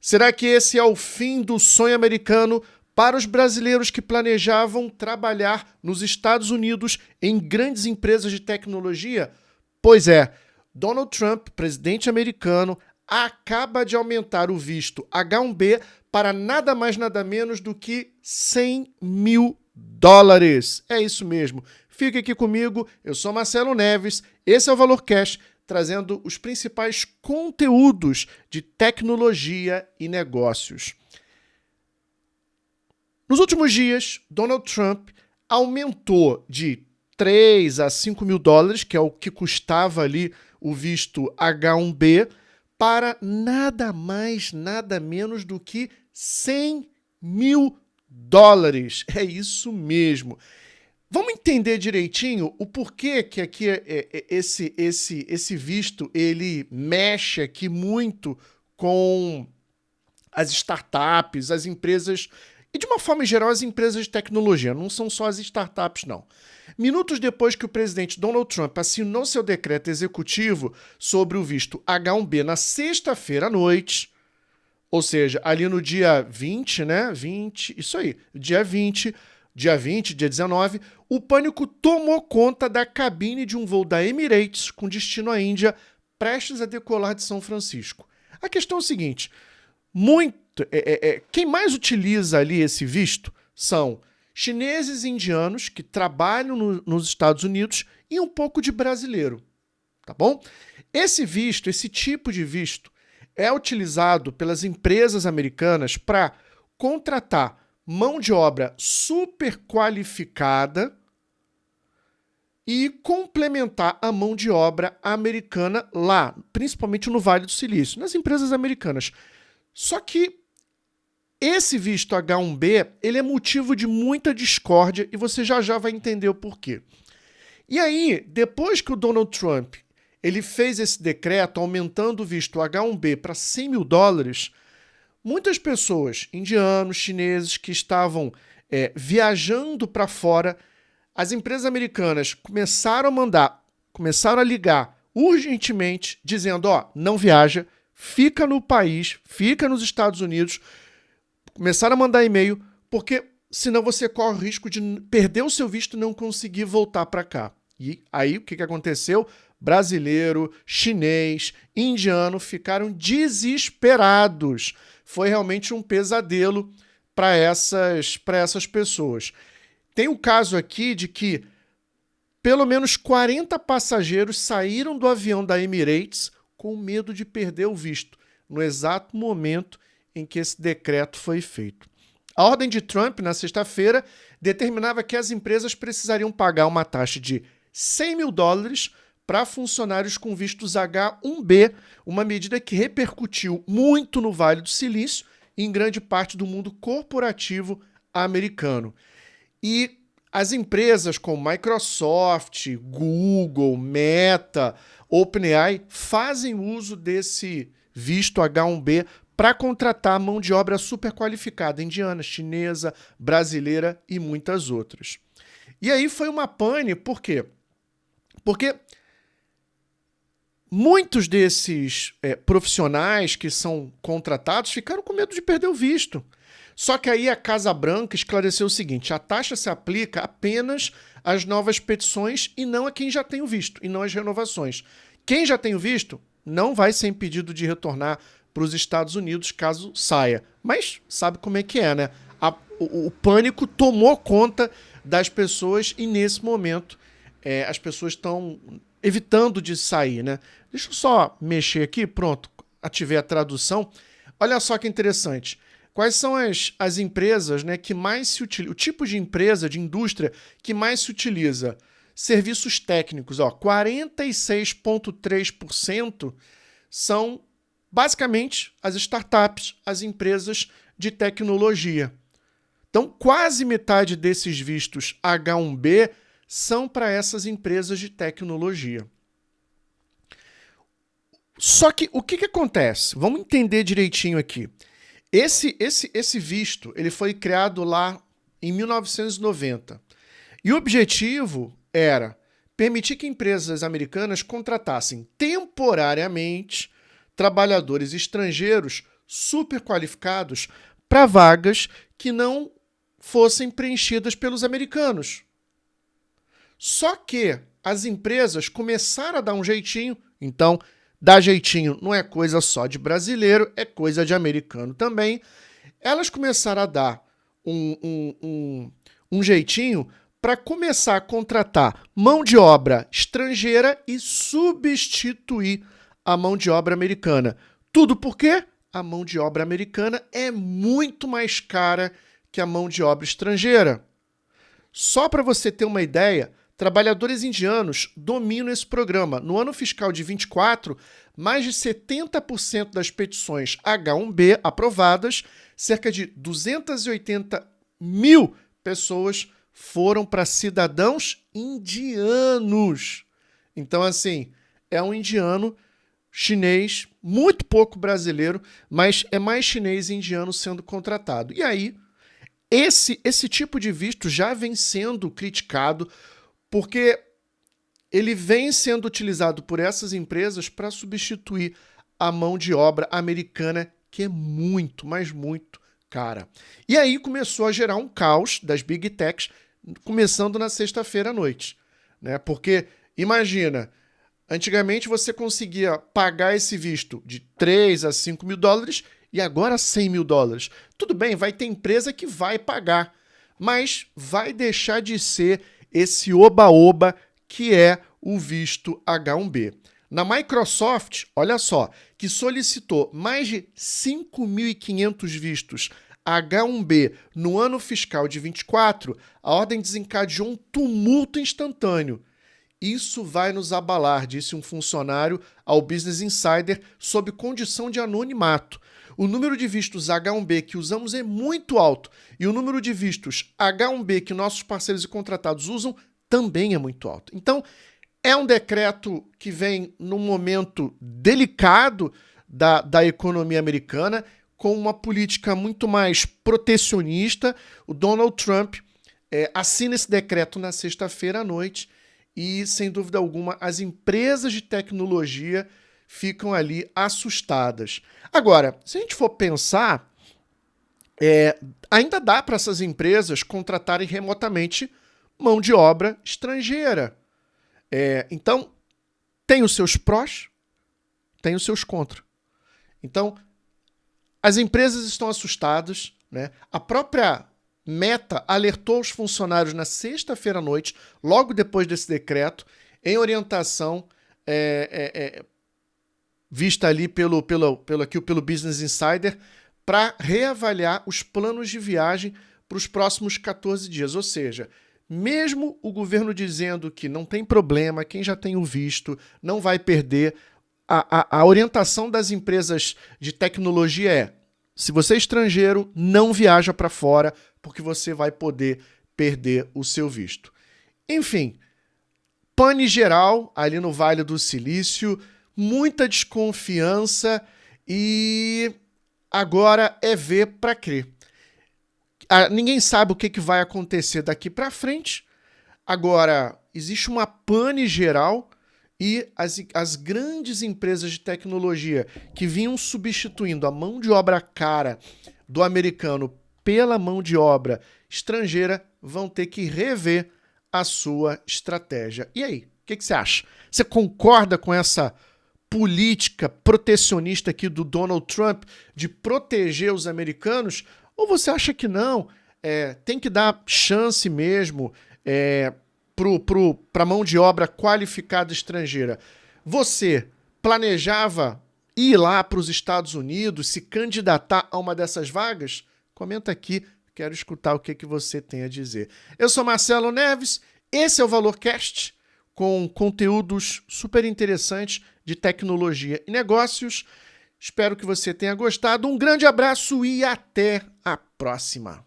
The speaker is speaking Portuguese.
Será que esse é o fim do sonho americano para os brasileiros que planejavam trabalhar nos Estados Unidos em grandes empresas de tecnologia? Pois é, Donald Trump, presidente americano, acaba de aumentar o visto H-1B para nada mais nada menos do que $100.000. É isso mesmo. Fique aqui comigo, eu sou Marcelo Neves, esse é o Valor Cash, trazendo os principais conteúdos de tecnologia e negócios. Nos últimos dias, Donald Trump aumentou de 3 a 5 mil dólares, que é o que custava ali o visto H-1B, para nada mais, nada menos do que $100.000. É isso mesmo. Vamos entender direitinho o porquê que aqui esse visto ele mexe aqui muito com as startups, as empresas, e de uma forma geral as empresas de tecnologia, não são só as startups não. Minutos depois que o presidente Donald Trump assinou seu decreto executivo sobre o visto H-1B na sexta-feira à noite, ou seja, ali no dia 20, né? Dia 20, dia 19, o pânico tomou conta da cabine de um voo da Emirates com destino à Índia, prestes a decolar de São Francisco. A questão é o seguinte, quem mais utiliza ali esse visto são chineses e indianos que trabalham nos Estados Unidos e um pouco de brasileiro, tá bom? Esse visto, esse tipo de visto, é utilizado pelas empresas americanas para contratar mão de obra super qualificada e complementar a mão de obra americana lá, principalmente no Vale do Silício, nas empresas americanas. Só que esse visto H-1B, ele é motivo de muita discórdia e você já vai entender o porquê. E aí, depois que o Donald Trump ele fez esse decreto aumentando o visto H-1B para $100.000, muitas pessoas, indianos, chineses, que estavam viajando para fora, as empresas americanas começaram a ligar urgentemente, dizendo, não viaja, fica no país, fica nos Estados Unidos. Começaram a mandar e-mail, porque senão você corre o risco de perder o seu visto e não conseguir voltar para cá. E aí, o que aconteceu? Brasileiro, chinês, indiano ficaram desesperados. Foi realmente um pesadelo para essas pessoas. Tem um caso aqui de que pelo menos 40 passageiros saíram do avião da Emirates com medo de perder o visto, no exato momento em que esse decreto foi feito. A ordem de Trump, na sexta-feira, determinava que as empresas precisariam pagar uma taxa de $100.000 para funcionários com vistos H-1B, uma medida que repercutiu muito no Vale do Silício e em grande parte do mundo corporativo americano. E as empresas como Microsoft, Google, Meta, OpenAI fazem uso desse visto H-1B para contratar mão de obra super qualificada, indiana, chinesa, brasileira e muitas outras. E aí foi uma pane, por quê? Porque muitos desses profissionais que são contratados ficaram com medo de perder o visto. Só que aí a Casa Branca esclareceu o seguinte, a taxa se aplica apenas às novas petições e não a quem já tem o visto, e não às renovações. Quem já tem o visto não vai ser impedido de retornar para os Estados Unidos caso saia. Mas sabe como é que é, né? O pânico tomou conta das pessoas e nesse momento as pessoas estão evitando de sair, né? Deixa eu só mexer aqui, pronto, ativei a tradução. Olha só que interessante. Quais são as empresas, né, que mais se utilizam? O tipo de empresa, de indústria que mais se utiliza? Serviços técnicos, 46,3% são basicamente as startups, as empresas de tecnologia. Então, quase metade desses vistos H-1B são para essas empresas de tecnologia. Só que o que acontece? Vamos entender direitinho aqui. Esse visto ele foi criado lá em 1990. E o objetivo era permitir que empresas americanas contratassem temporariamente trabalhadores estrangeiros super qualificados para vagas que não fossem preenchidas pelos americanos. Só que as empresas começaram a dar um jeitinho, então, dar jeitinho não é coisa só de brasileiro, é coisa de americano também. Elas começaram a dar um jeitinho para começar a contratar mão de obra estrangeira e substituir a mão de obra americana. Tudo porque a mão de obra americana é muito mais cara que a mão de obra estrangeira. Só para você ter uma ideia, trabalhadores indianos dominam esse programa. No ano fiscal de 24, mais de 70% das petições H-1B aprovadas, cerca de 280 mil pessoas foram para cidadãos indianos. Então, assim, é um indiano, chinês, muito pouco brasileiro, mas é mais chinês e indiano sendo contratado. E aí, esse tipo de visto já vem sendo criticado porque ele vem sendo utilizado por essas empresas para substituir a mão de obra americana, que é muito, mas muito cara. E aí começou a gerar um caos das Big Techs, começando na sexta-feira à noite, né? Porque, imagina, antigamente você conseguia pagar esse visto de 3 a 5 mil dólares e agora 100 mil dólares. Tudo bem, vai ter empresa que vai pagar, mas vai deixar de ser esse oba-oba que é o visto H-1B. Na Microsoft, olha só, que solicitou mais de 5.500 vistos H-1B no ano fiscal de 24, a ordem desencadeou um tumulto instantâneo. Isso vai nos abalar, disse um funcionário ao Business Insider, sob condição de anonimato. O número de vistos H-1B que usamos é muito alto e o número de vistos H-1B que nossos parceiros e contratados usam também é muito alto. Então, é um decreto que vem num momento delicado da economia americana, com uma política muito mais protecionista. O Donald Trump assina esse decreto na sexta-feira à noite e, sem dúvida alguma, as empresas de tecnologia ficam ali assustadas. Agora, se a gente for pensar, ainda dá para essas empresas contratarem remotamente mão de obra estrangeira. Então, tem os seus prós, tem os seus contras. Então, as empresas estão assustadas, né? A própria Meta alertou os funcionários na sexta-feira à noite, logo depois desse decreto, em orientação vista ali pelo Business Insider, para reavaliar os planos de viagem para os próximos 14 dias. Ou seja, mesmo o governo dizendo que não tem problema, quem já tem o visto não vai perder, a orientação das empresas de tecnologia é: se você é estrangeiro, não viaja para fora, porque você vai poder perder o seu visto. Enfim, pane geral ali no Vale do Silício, muita desconfiança e agora é ver para crer. Ninguém sabe o que vai acontecer daqui para frente. Agora, existe uma pane geral e as grandes empresas de tecnologia que vinham substituindo a mão de obra cara do americano pela mão de obra estrangeira vão ter que rever a sua estratégia. E aí, o que você acha? Você concorda com essa política protecionista aqui do Donald Trump de proteger os americanos? Ou você acha que não? Tem que dar chance mesmo para a mão de obra qualificada estrangeira. Você planejava ir lá para os Estados Unidos, se candidatar a uma dessas vagas? Comenta aqui, quero escutar o que você tem a dizer. Eu sou Marcelo Neves, esse é o ValorCast, com conteúdos super interessantes de tecnologia e negócios. Espero que você tenha gostado. Um grande abraço e até a próxima.